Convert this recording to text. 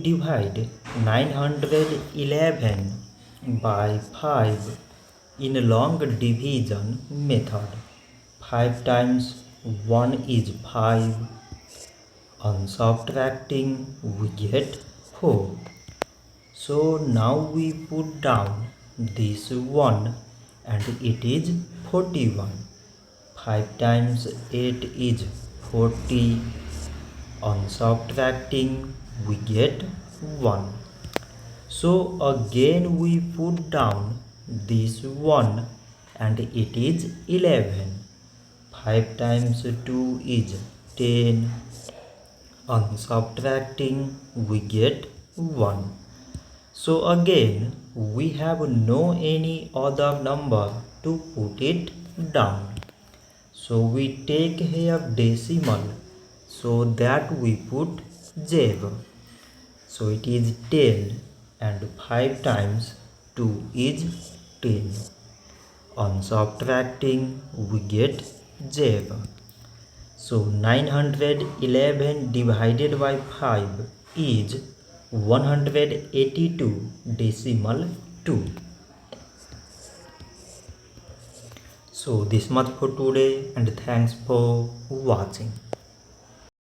Divide 911 by 5 in long division method. 5 times 1 is 5. On subtracting we get 4. So now we put down this 1 and it is 41. 5 times 8 is 40. On subtracting we get 1. So again we put down this 1 and it is 11. 5 times 2 is 10. On subtracting we get 1. So again we have no any other number to put it down. So we take here decimal, so that we put 0. So it is 10 and 5 times 2 is 10. On subtracting we get 0. So 911 divided by 5 is 182 decimal 2. So this much for today and thanks for watching.